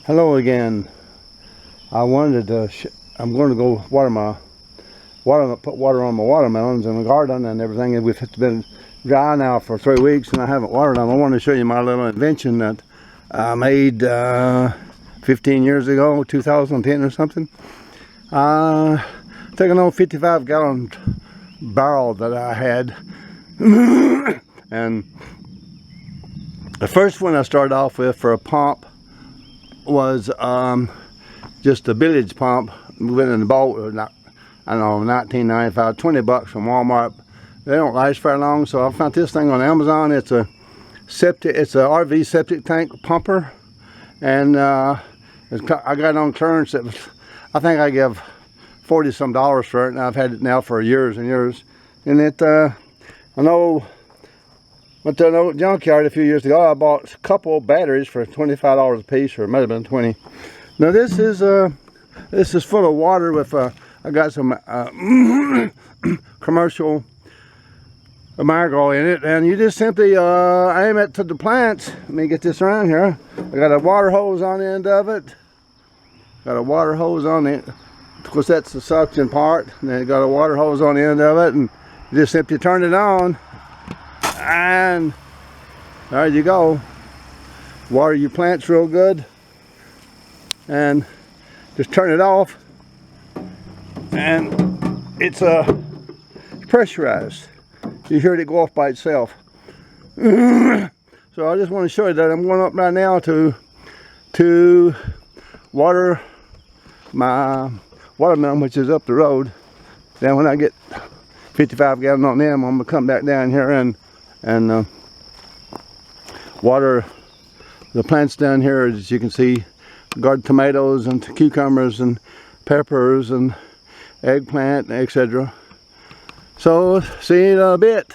Hello again. I wanted to. I'm going to go put water on my watermelons in the garden and everything. And it's been dry now for 3 weeks, and I haven't watered them. I wanted to show you my little invention that I made 15 years ago, 2010 or something. Took an old 55-gallon barrel that I had, and the first one I started off with for a pump was just a village pump. We went in the boat, I don't know, 1995, 20 bucks from Walmart. They don't last very long, so I found this thing on Amazon. It's a RV septic tank pumper, and I got it on clearance. I think I give $40 some for it, and I've had it now for years and years. And I went to an old junkyard a few years ago. I bought a couple of batteries for $25 a piece, or it might have been 20. Now this is full of water with I got some commercial Amargo in it, and you just simply aim it to the plants. Let me get this around here. I got a water hose on the end of it. Got a water hose on it. Of course, that's the suction part. And then got a water hose on the end of it, and you just simply turn it on, and there you go. Water your plants real good, and just turn it off, and it's pressurized. You heard it go off by itself. So I just want to show you that I'm going up right now to water my watermelon, which is up the road. Then when I get 55 gallons on them, I'm gonna come back down here and water the plants down here. As you can see, garden tomatoes and cucumbers and peppers and eggplant, etc. So see you in a bit.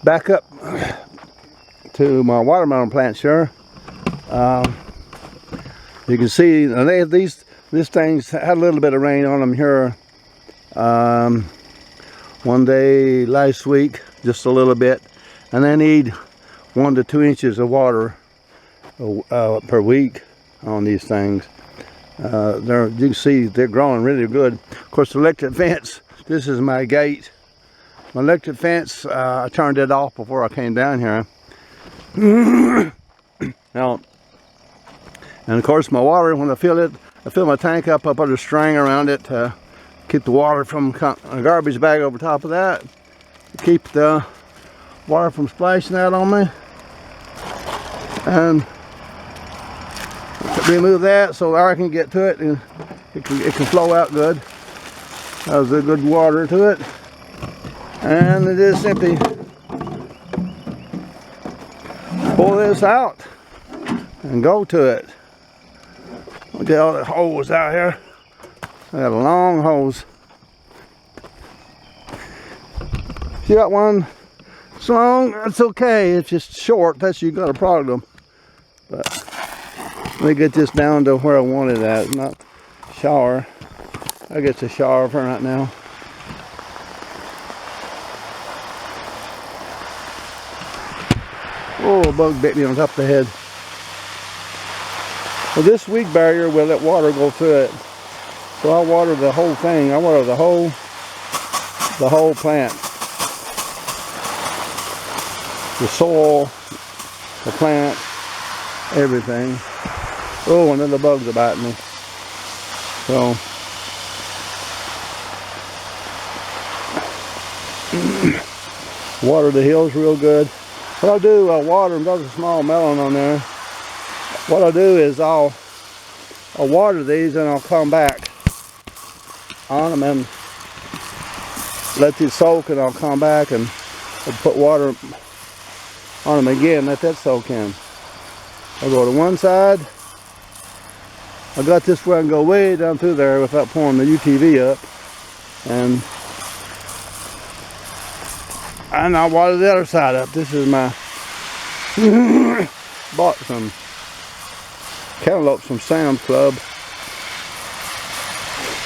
Back up to my watermelon plants here. You can see these things had a little bit of rain on them here one day last week, just a little bit, and they need 1 to 2 inches of water per week on these things. You can see they're growing really good. Of course, the electric fence, this is my gate. My electric fence, I turned it off before I came down here. Now, and of course my water, when I fill my tank up, I put a string around it to keep the water from a garbage bag over top of that, to keep the water from splashing out on me, and remove that so I can get to it, and it can flow out good. There's a good water to it, and it is simply pull this out and go to it. Look at all the hose out here. I got a long hose. If you got one so long, that's okay. It's just short, that's you got a problem. But let me get this down to where I want it at, not shower. I get the shower for right now. Oh, a bug bit me on top of the head. Well, this weed barrier will let water go through it. So I water the whole thing. I water the whole plant. The soil, the plant, everything. Oh, another bug's biting me. So water the hills real good. What I'll do, I'll water them. There's a small melon on there. What I'll do is I'll water these, and I'll come back on them and let these soak, and I'll come back and put water on them again, let that soak in. I'll go to one side. I got this where I can go way down through there without pouring the UTV up, and I'll water the other side up. This is my bought some cantaloupes from Sam's Club.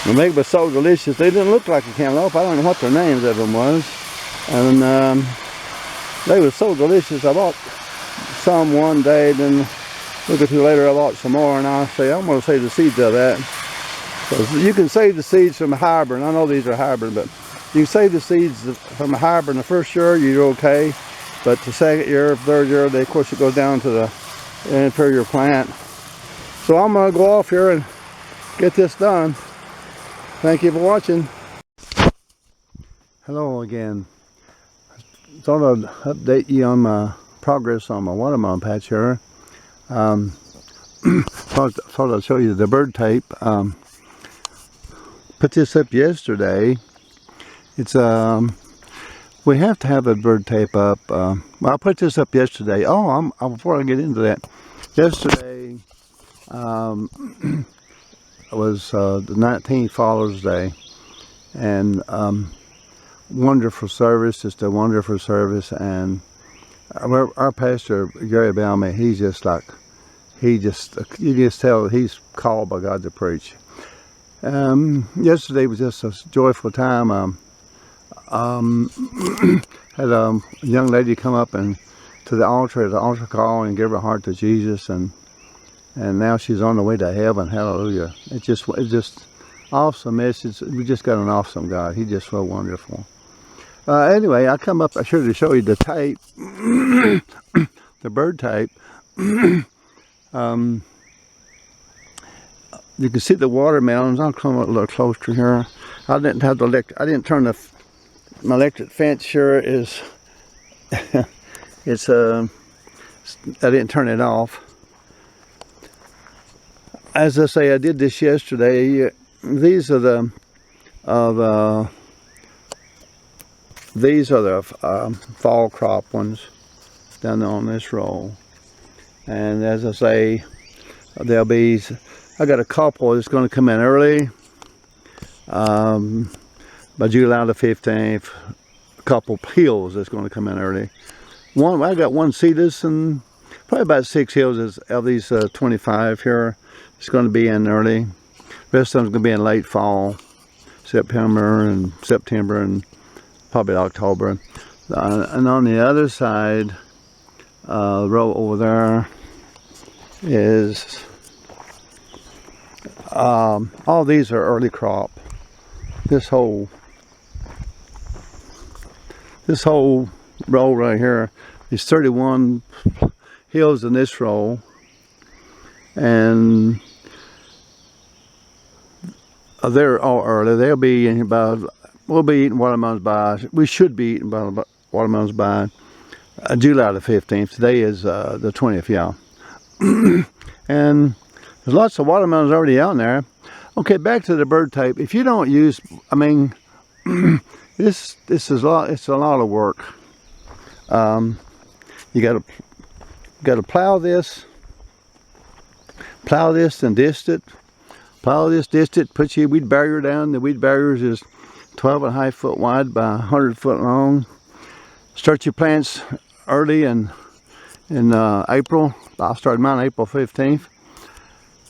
They were so delicious. They didn't look like a cantaloupe. I don't know what their names of them was, and they were so delicious. I bought some one day, then look at you later, I bought some more, and I say I'm going to save the seeds of that. So you can save the seeds from a hybrid. I know these are hybrid, but you can save the seeds from a hybrid in the first year, you're okay. But the second year, third year, of course it goes down to the inferior plant. So I'm going to go off here and get this done. Thank you for watching. Hello again. Thought I'd update you on my progress on my watermelon patch here. Thought I'd show you the bird tape. Put this up yesterday. It's we have to have a bird tape up. Well, I put this up yesterday. Oh, before I get into that, yesterday was the 19th Father's Day, and wonderful service, just a wonderful service. And our pastor Gary Bellamy, he's just like, you just tell he's called by God to preach. Yesterday was just a joyful time. Had a young lady come up and to the altar call and give her heart to Jesus, and now she's on the way to heaven. Hallelujah! It's just awesome message. We just got an awesome God. He's just so wonderful. Anyway, I come up. I should have show you the tape, the bird tape. You can see the watermelons. I'll come a little closer here. I didn't have the I didn't turn my electric fence. Sure is. It's I didn't turn it off. As I say, I did this yesterday. These are the fall crop ones down there on this row. And as I say, there'll be, I got a couple that's going to come in early by July the 15th. A couple hills that's going to come in early. I got one cetus and probably about 6 hills of these 25 here. It's going to be in early. The rest of them's going to be in late fall, September and probably October. And on the other side, row over there is all these are early crop. This whole row right here is 31 hills in this row, and they're all early. They'll be in about, we'll be eating watermelons by, we should be eating watermelons by July the 15th. Today is the 20th, yeah. And there's lots of watermelons already out there. Okay, back to the bird tape. If you don't use, I mean, this is a lot. It's a lot of work. You gotta plow this and dist it. Plow this, dist it. Put your weed barrier down. The weed barrier is 12.5 foot wide by 100 foot long. Start your plants early in April. I started mine April 15th.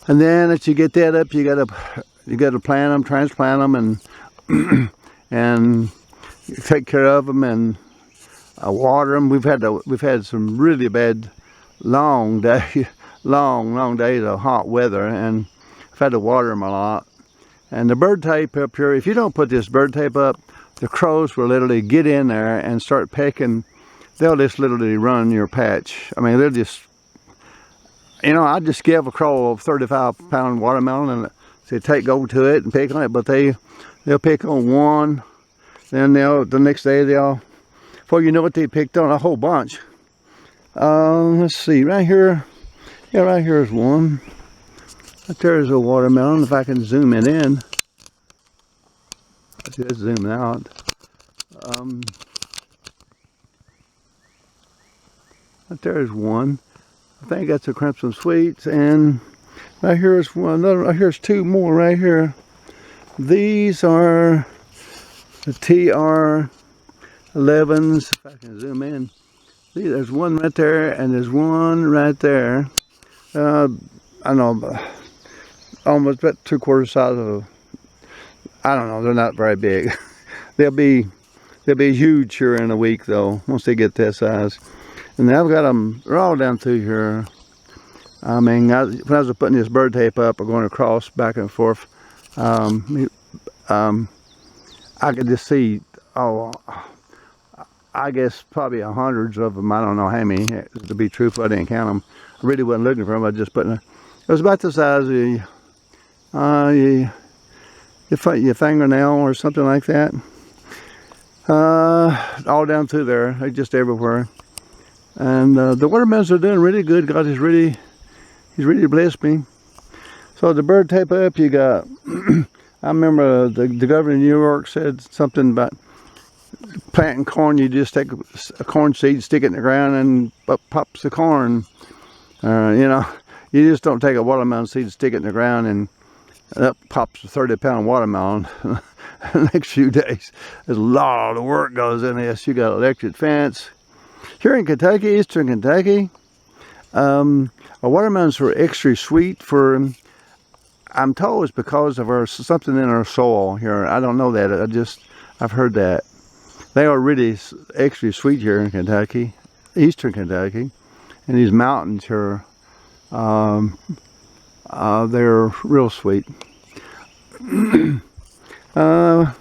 And then as you get that up, you gotta plant them, transplant them, and take care of them and water them. We've had some really bad long days of hot weather, and I've had to water them a lot. And the bird tape up here, if you don't put this bird tape up, the crows will literally get in there and start pecking. They'll just literally run your patch. I mean, they'll just, you know, I just give a crow a 35-pound watermelon and say, go to it and pick on it, but they'll pick on one, then the next day before you know it, they picked on a whole bunch. Let's see, right here, yeah, right here is one. Right there is a watermelon. If I can zoom it in, let's just zoom it out. Right there is one. I think that's a Crimson Sweets, and right here is one. Right here's two more right here. These are the TR11s. If I can zoom in, see, there's one right there, and there's one right there. I know, almost about 3/4 size of. I don't know. They're not very big. They'll be huge here in a week, though. Once they get that size. And I've got them, they're all down through here. I mean, when I was putting this bird tape up or going across back and forth, I could just see, oh, I guess probably hundreds of them. I don't know how many. To be truthful, I didn't count them. I really wasn't looking for them. I was just putting. It was about the size of your fingernail or something like that. All down through there, they're just everywhere. And the watermelons are doing really good. God has really, He's really blessed me. So the bird tape up, you got. I remember the governor of New York said something about planting corn. You just take a corn seed, stick it in the ground, and up pops the corn. You know, you just don't take a watermelon seed, stick it in the ground, and up pops a 30-pound watermelon. The next few days, there's a lot of work goes in this. You got electric fence. Here in Kentucky, eastern Kentucky, watermelons are extra sweet for. I'm told it's because of something in our soil here. I don't know that. I've heard that. They are really extra sweet here in Kentucky, eastern Kentucky, and these mountains here, they're real sweet. Let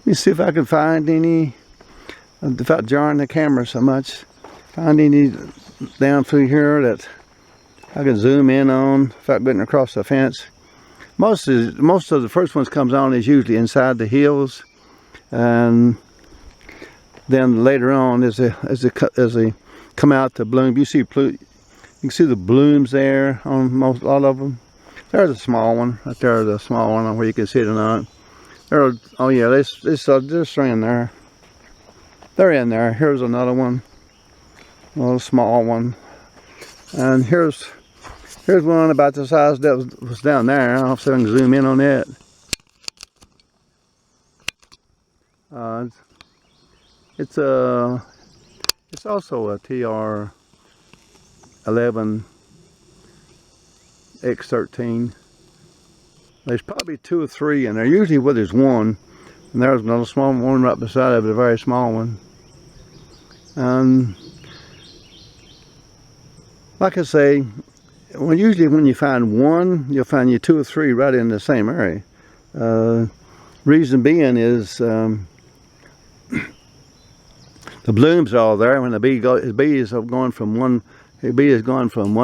me see if I can find any, without jarring the camera so much, find any down through here that I can zoom in on without getting across the fence. Most of the first ones comes on is usually inside the hills, and then later on as they come out to bloom, you can see the blooms there on all of them. There's a small one right there, the small one where you can see it or not. Oh yeah, they're in there. They're in there. Here's another one, a little small one, and here's one about the size that was down there. I'll see if I can zoom in on it. It's also a TR11X13. There's probably 2 or 3 in there. Usually where there's one, and there's another small one right beside it, but a very small one. Like I say, usually when you find one, you'll find you 2 or 3 right in the same area. Reason being is the blooms are all there. When the bee is going from one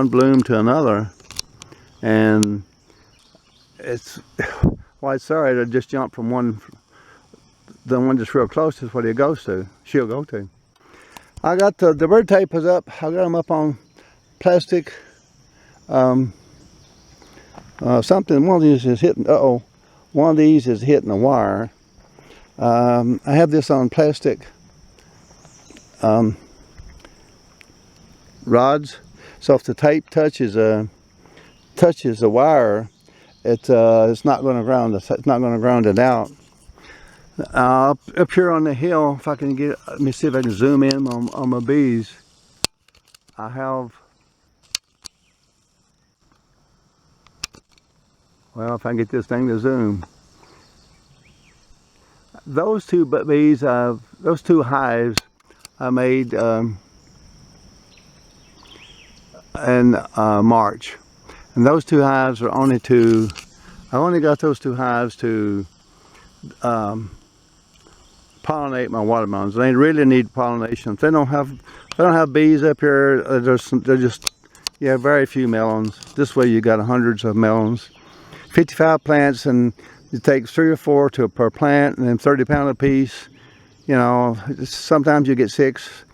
bloom to another, and it's sorry to just jump from the one that's real close is what it goes to. She'll go to. I got the bird tape is up. I got them up on plastic. Something. One of these is hitting. One of these is hitting the wire. I have this on plastic rods, so if the tape touches the wire, it's not going to ground. It's not going to ground it out. Up here on the hill, if I can get, let me see if I can zoom in on my bees. I have. Well, if I can get this thing to zoom. Those two bees, those 2 hives I made in March. And those 2 hives are only I only got those 2 hives to pollinate my watermelons. They really need pollination. If they don't have bees up here, you have very few melons. This way you got hundreds of melons. 55 plants, and it takes 3 or 4 per plant, and then 30 pounds a piece. You know, sometimes you get 6,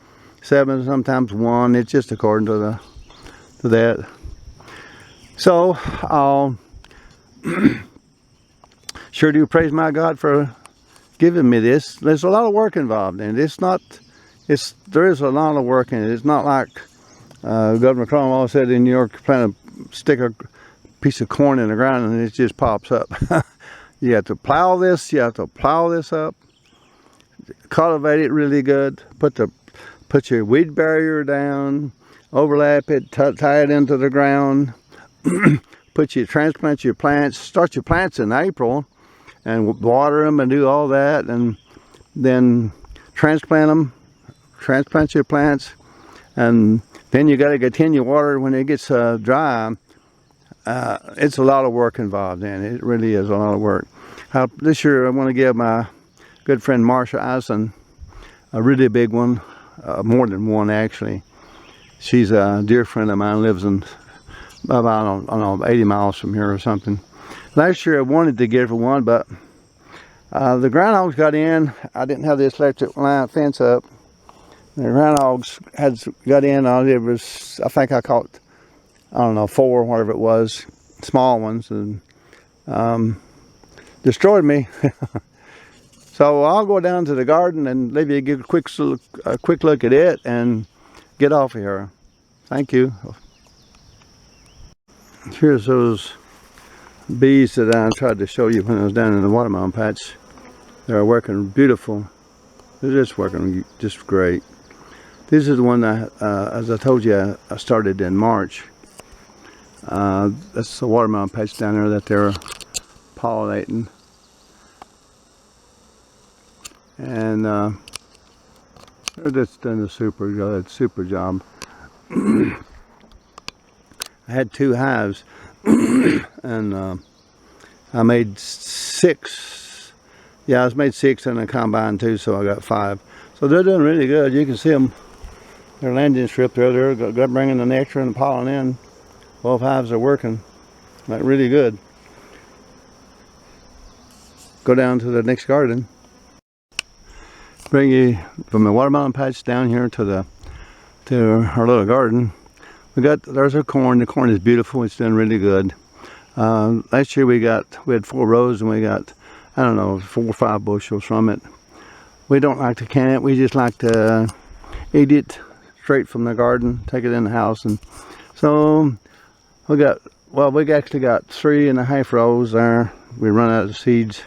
7, sometimes 1. It's just according to that. So I'll sure do praise my God for giving me this. There's a lot of work involved in it. There is a lot of work in it. It's not like Governor Cromwell said in New York, stick a piece of corn in the ground and it just pops up. You have to plow this. You have to plow this up, cultivate it really good. Put your weed barrier down, overlap it, tie it into the ground. Transplant your plants. Start your plants in April, and water them and do all that, and then transplant them transplant your plants, and then you got to continue water when it gets dry. It's a lot of work involved in it. It really is a lot of work. This year I want to give my good friend Marsha Eisen a really big one, more than one actually. She's a dear friend of mine, lives in about, I don't know, 80 miles from here or something. Last year I wanted to give her one, but the groundhogs got in. I didn't have this electric line fence up. The groundhogs got in. I think I caught, I don't know, 4, whatever it was, small ones, and destroyed me. So I'll go down to the garden and let you give a quick look at it and get off of here. Thank you. Here's those bees that I tried to show you when I was down in the watermelon patch. They're working beautiful. They're just working just great. This is the one that, as I told you, I started in March. That's the watermelon patch down there that they're pollinating. And they're just doing a super job. I had 2 hives, and I made 6. Yeah, I made 6 and I combined 2, so I got 5. So they're doing really good. You can see them. Their landing strip there. They're bringing the nectar and the pollen in. Both hives are working like really good. Go down to the next garden. Bring you from the watermelon patch down here to our little garden. There's our corn. The corn is beautiful. It's doing really good. Last year we had 4 rows and we got, I don't know, 4 or 5 bushels from it. We don't like to can it. We just like to eat it straight from the garden, take it in the house. And so we actually got 3.5 rows there. We run out of seeds,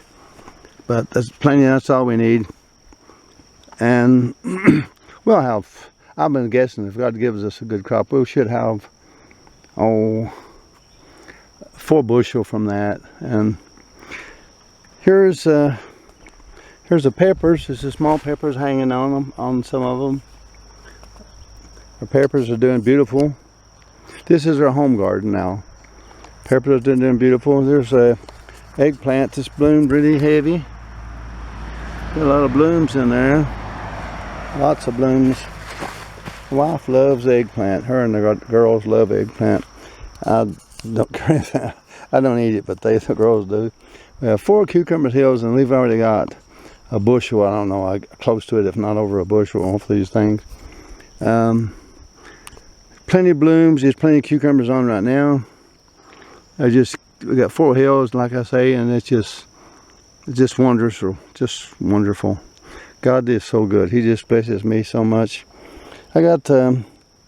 but that's plenty. That's all we need. And we'll have, I've been guessing, if God gives us a good crop, we should have 4 bushel from that. And here's the peppers. There's the small peppers hanging on them, on some of them. Our peppers are doing beautiful. This is our home garden now. Peppers are doing beautiful. There's a eggplant that's bloomed really heavy. Got a lot of blooms in there. Lots of blooms. My wife loves eggplant. Her and the girls love eggplant. I don't care. I don't eat it, but the girls do. We have 4 cucumber hills, and we've already got a bushel. I don't know, close to it, if not over a bushel, off these things. Plenty of blooms. There's plenty of cucumbers on right now. We got 4 hills, like I say, and it's just wonderful. Just wonderful. God is so good. He just blesses me so much. I got now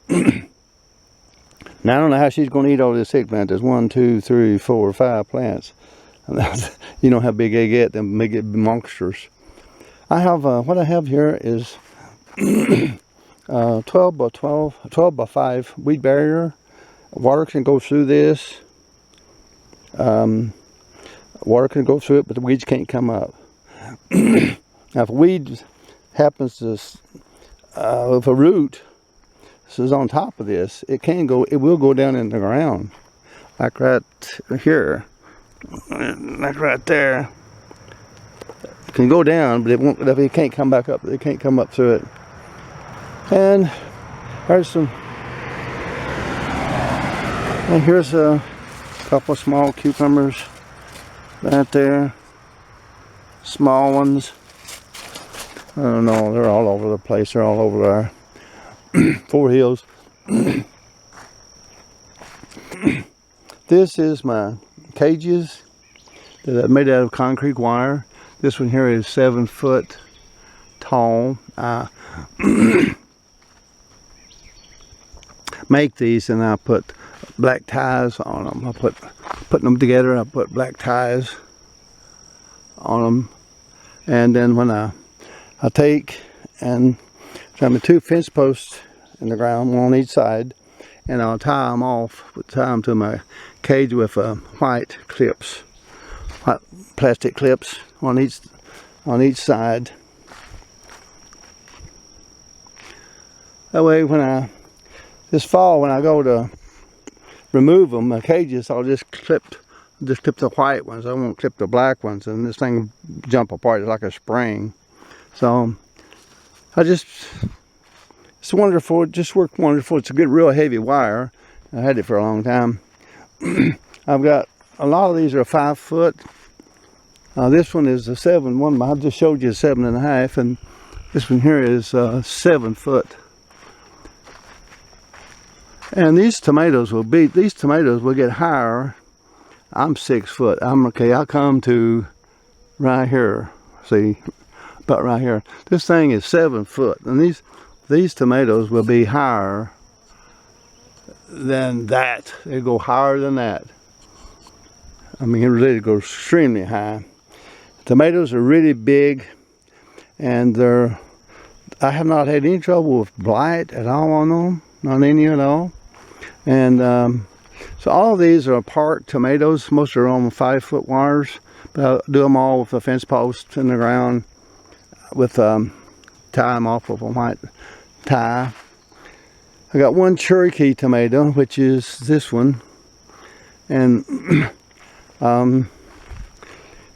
I don't know how she's going to eat all this eggplant. There's 1, 2, 3, 4, 5 plants. You know how big they get. Them big monsters. I have what I have here is 12 by 5 weed barrier. Water can go through this. Water can go through it, but the weeds can't come up. Now, if a weed happens to, if a root is on top of this, it will go down in the ground, like right here, like right there. It can go down, but it can't come back up. It can't come up through it. And here's a couple of small cucumbers right there. Small ones. I don't know, they're all over the place. They're all over our 4 hills. This is my cages that are made out of concrete wire. This one here is 7 foot tall. Make these, and I put black ties on them. Putting them together, I put black ties on them, and then when I take and trim 2 fence posts in the ground, one on each side, and I'll tie them to my cage with white plastic clips on each side. That way this fall when I go to remove them, the cages, I'll just clip the white ones. I won't clip the black ones, and this thing will jump apart like a spring. So it's wonderful. It just worked wonderful. It's a good, real heavy wire. I had it for a long time. I've got a lot of these are 5 foot. This one is a 7. One I just showed you a 7.5, and this one here is 7 foot. And these tomatoes will get higher. I'm 6 foot. I'll come to right here. See, about right here. This thing is 7 foot, and these tomatoes will be higher than that. They go higher than that. I mean, it really goes extremely high. Tomatoes are really big, and I have not had any trouble with blight at all on them, not any at all. And so all of these are park tomatoes. Most are on 5 foot wires, but I do them all with a fence post in the ground with tie them off with a white tie. I got one Cherokee tomato, which is this one, and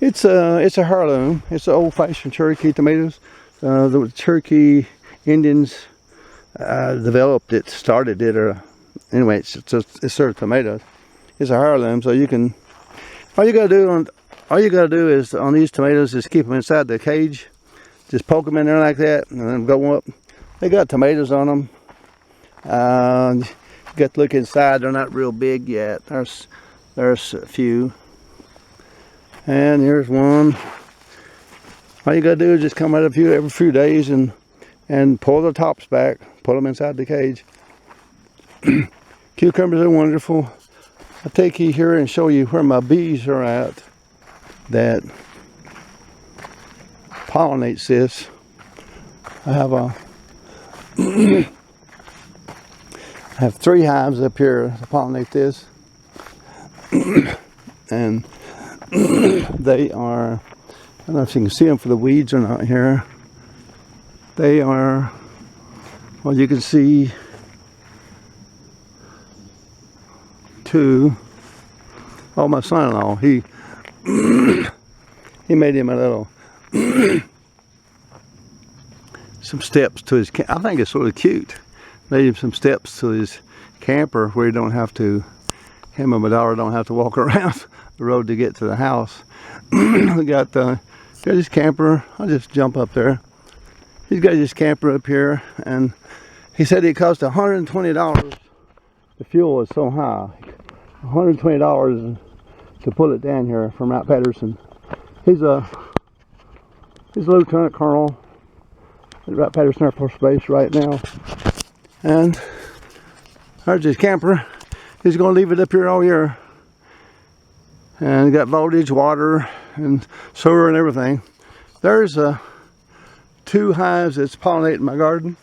it's a heirloom. It's an old-fashioned Cherokee tomatoes. The Cherokee Indians developed it, started it, or anyway, it's sort of tomatoes. It's a heirloom, so you can. All you gotta do is on these tomatoes is keep them inside the cage. Just poke them in there like that, and then go up. They got tomatoes on them. You got to look inside. They're not real big yet. There's a few. And here's one. All you gotta do is just come out every few days and pull the tops back, put them inside the cage. Cucumbers are wonderful. I'll take you here and show you where my bees are at that pollinates this. I have 3 hives up here to pollinate this. And they are, I don't know if you can see them for the weeds or not here. They are, well, you can see 2. Oh, my son-in-law, he made him a little some steps to his. I think it's sort of cute. Made him some steps to his camper where he don't have to. Him and my daughter don't have to walk around the road to get to the house. We got his camper. I'll just jump up there. He's got his camper up here, and he said it cost $120. The fuel is so high. $120 to pull it down here from Mount Patterson. He's a lieutenant colonel at Mount Patterson Air Force Base right now. And there's his camper. He's going to leave it up here all year. And got voltage, water, and sewer and everything. There's 2 hives that's pollinating my garden.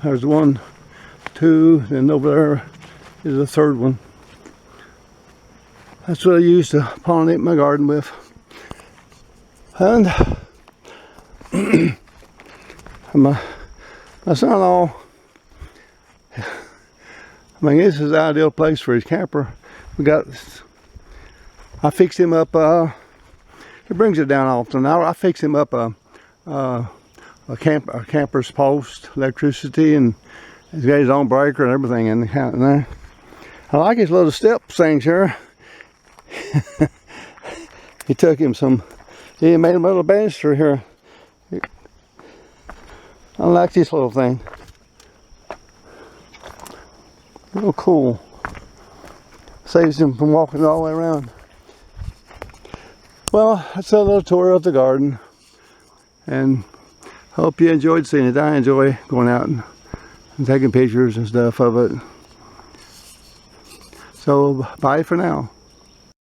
There's 1, 2, and over there is a 3rd one. That's what I use to pollinate my garden with. And my son-in-law, I mean, this is the ideal place for his camper. I fix him up, he brings it down often. I fix him up a camper's post, electricity, and he's got his own breaker and everything in there. I like his little step things here. He made him a little banister here. I like this little thing. Real cool. Saves him from walking all the way around. Well, that's a little tour of the garden, and hope you enjoyed seeing it. I enjoy going out and taking pictures and stuff of it. So bye for now.